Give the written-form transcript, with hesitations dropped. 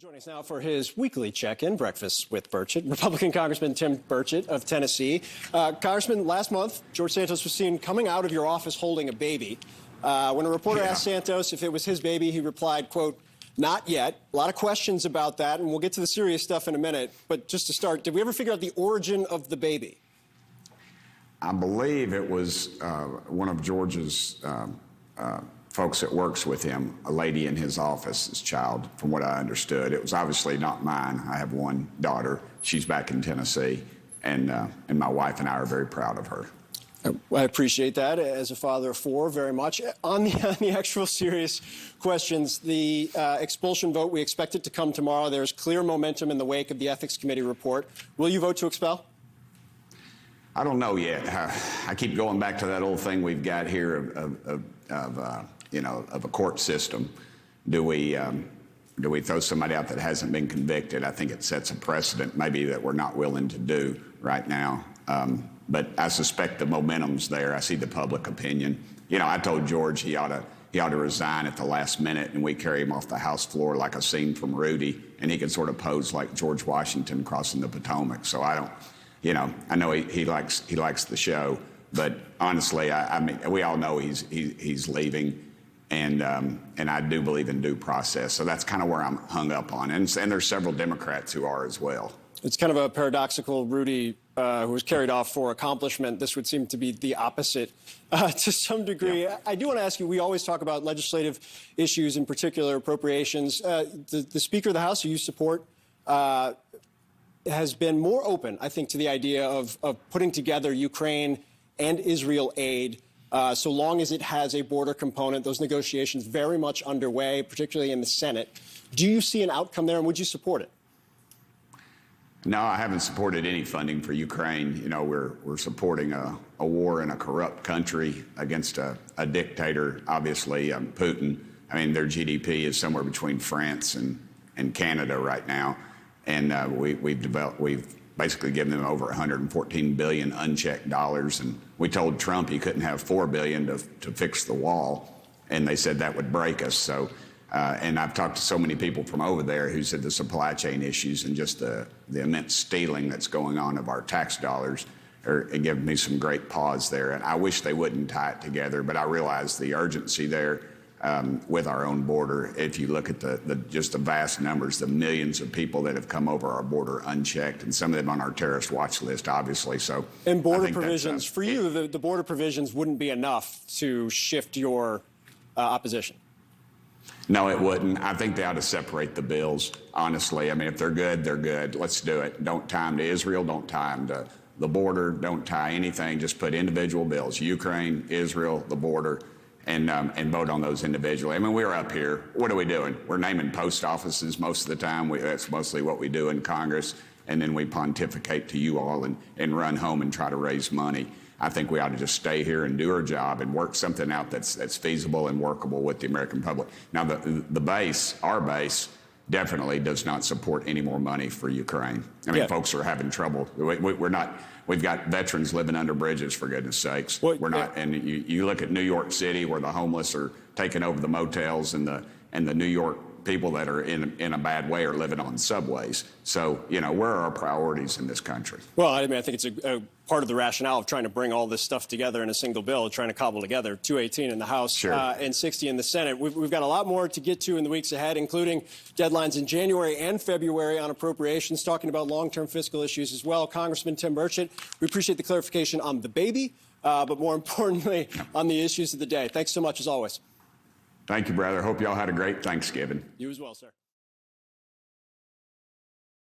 Joining us now for his weekly check-in, Breakfast with Burchett, Republican Congressman Tim Burchett of Tennessee. Congressman, last month, George Santos was seen coming out of your office holding a baby. When a reporter asked Santos if it was his baby, he replied, quote, "Not yet." A lot of questions about that, and we'll get to the serious stuff in a minute. But just to start, did we ever figure out the origin of the baby? I believe it was one of George's folks that works with him, a lady in his office, his child, from what I understood. It was obviously not mine. I have one daughter. She's back in Tennessee, and my wife and I are very proud of her. I appreciate that as a father of four very much. On the actual serious questions, the expulsion vote, we expect it to come tomorrow. There's clear momentum in the wake of the Ethics Committee report. Will you vote to expel? I don't know yet. I keep going back to that old thing we've got here of a court system. Do we throw somebody out that hasn't been convicted? I think it sets a precedent maybe that we're not willing to do right now. But I suspect the momentum's there. I see the public opinion. I told George he ought to resign at the last minute, and we carry him off the House floor like a scene from Rudy, and he can sort of pose like George Washington crossing the Potomac. So I know he likes the show, but honestly, I mean, we all know he's leaving, and I do believe in due process. So that's kind of where I'm hung up on, and there's several Democrats who are as well. It's kind of a paradoxical Rudy who was carried off for accomplishment. This would seem to be the opposite to some degree. Yeah. I do want to ask you, we always talk about legislative issues, in particular appropriations. The Speaker of the House, who you support, has been more open, I think, to the idea of putting together Ukraine and Israel aid, so long as it has a border component. Those negotiations very much underway, particularly in the Senate. Do you see an outcome there, and would you support it? No, I haven't supported any funding for Ukraine. We're supporting a war in a corrupt country against a dictator, obviously, Putin. I mean, their GDP is somewhere between France and Canada right now. And we've basically given them over $114 billion unchecked dollars. And we told Trump he couldn't have $4 billion to fix the wall. And they said that would break us. So, and I've talked to so many people from over there who said the supply chain issues and just the immense stealing that's going on of our tax dollars are giving me some great pause there. And I wish they wouldn't tie it together, but I realize the urgency there. With our own border, if you look at just the vast numbers, the millions of people that have come over our border unchecked, and some of them on our terrorist watch list, obviously. So, and border provisions for you, the border provisions wouldn't be enough to shift your opposition. No, it wouldn't. I think they ought to separate the bills. Honestly, I mean, if they're good, they're good. Let's do it. Don't tie them to Israel. Don't tie them to the border. Don't tie anything. Just put individual bills: Ukraine, Israel, the border. And vote on those individually. I mean, we're up here. What are we doing? We're naming post offices most of the time. That's mostly what we do in Congress. And then we pontificate to you all and run home and try to raise money. I think we ought to just stay here and do our job and work something out that's feasible and workable with the American public. Now, the base, our base, definitely does not support any more money for Ukraine. I mean, folks are having trouble. We're not. We've got veterans living under bridges, for goodness sakes. We're not. And you look at New York City, where the homeless are taking over the motels, and the New York people that are in a bad way are living on subways. So, where are our priorities in this country? Well, I mean, I think it's a part of the rationale of trying to bring all this stuff together in a single bill, trying to cobble together 218 in the House and 60 in the Senate. We've got a lot more to get to in the weeks ahead, including deadlines in January and February on appropriations, talking about long-term fiscal issues as well. Congressman Tim Burchett, we appreciate the clarification on the baby, but more importantly, on the issues of the day. Thanks so much, as always. Thank you, brother. Hope y'all had a great Thanksgiving. You as well, sir.